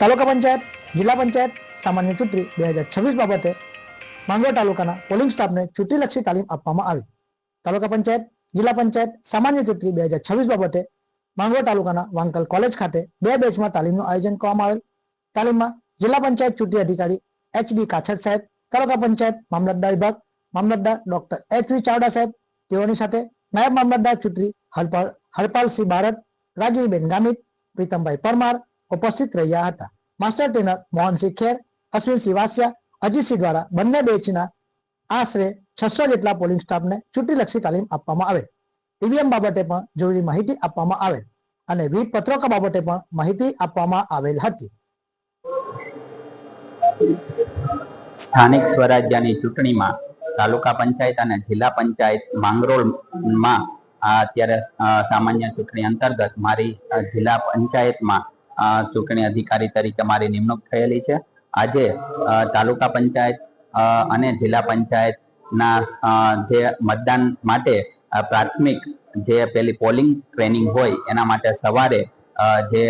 તાલુકા પંચાયત, જિલ્લા પંચાયત સામાન્ય ચૂંટણી 2026 બાબતે માંગરોળ તાલુકાના પોલિંગ સ્ટાફને ચૂંટણીલક્ષી તાલીમ આપવામાં આવી. તાલુકા પંચાયત, જિલ્લા પંચાયત સામાન્ય ચૂંટણી 2026 બાબતે માંગરોળ તાલુકાના વાંકલ કોલેજ ખાતે 2 બેચમાં તાલીમનું આયોજન કરવામાં આવેલ. તાલીમમાં જિલ્લા પંચાયત ચૂંટણી અધિકારી એચ.ડી. કાછડ સાહેબ, તાલુકા પંચાયત મામલતદાર વિભાગ મામલતદાર ડોક્ટર એચ.વી. ચાવડા સાહેબ, તેઓની સાથે નાયબ મામલતદાર ચૂંટણી હરપાલસિંહ ભારત, રાજીવબેન ગામિત, પ્રીતમભાઈ પરમાર ઉપસ્થિત રહ્યા હતા. માસ્ટર ટ્રેનર મોહનસિંહ ખેર, અશ્વિનસિંહ વાસિયા, અજીતસિંહ દ્વારા બંને બેચના આશરે 600 જેટલા પોલિંગ સ્ટાફને ચૂંટણીલક્ષી તાલીમ આપવામાં આવેલ. ઈવીએમ બાબતે પણ જરૂરી માહિતી આપવામાં આવેલ અને વિવિધ પત્રકો બાબતે પણ માહિતી આપવામાં આવેલ હતી. સ્થાનિક સ્વરાજ્યની ચૂંટણીમાં તાલુકા પંચાયત અને જિલ્લા પંચાયત માંગરોળમાં અત્યારે સામાન્ય ચૂંટણી અંતર્ગત મારી જિલ્લા પંચાયતમાં ચૂંટણી અધિકારી તરીકે મારી નિમણૂક થયેલી છે. આજે તાલુકા પંચાયત અને જિલ્લા પંચાયતના જે મતદાન માટે પ્રાથમિક જે પેલી પોલિંગ ટ્રેનિંગ હોય એના માટે સવારે જે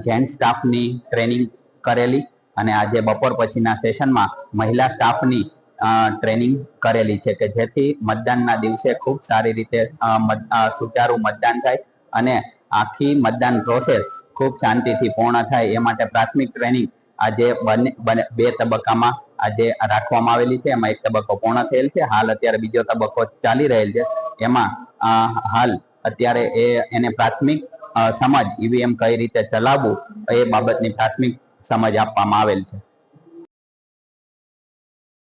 જેન્ટ સ્ટાફની ટ્રેનિંગ કરેલી અને આજે બપોર પછીના સેશનમાં મહિલા સ્ટાફની ટ્રેનિંગ કરેલી છે કે જેથી મતદાનના દિવસે ખૂબ સારી રીતે સુચારું મતદાન થાય અને આખી મતદાન પ્રોસેસ ખૂબ શાંતિથી પૂર્ણ થાય એ માટે પ્રાથમિક ટ્રેનિંગ આજે બે તબક્કામાં આજે રાખવામાં આવેલી છે. એમાં એક તબક્કો પૂર્ણ થયેલ છે. હાલ અત્યારે બીજો તબક્કો ચાલી રહેલ છે. એમાં હાલ અત્યારે એને પ્રાથમિક સમજ ઈવીએમ કઈ રીતે ચલાવવું એ બાબતની પ્રાથમિક સમજ આપવામાં આવેલ છે.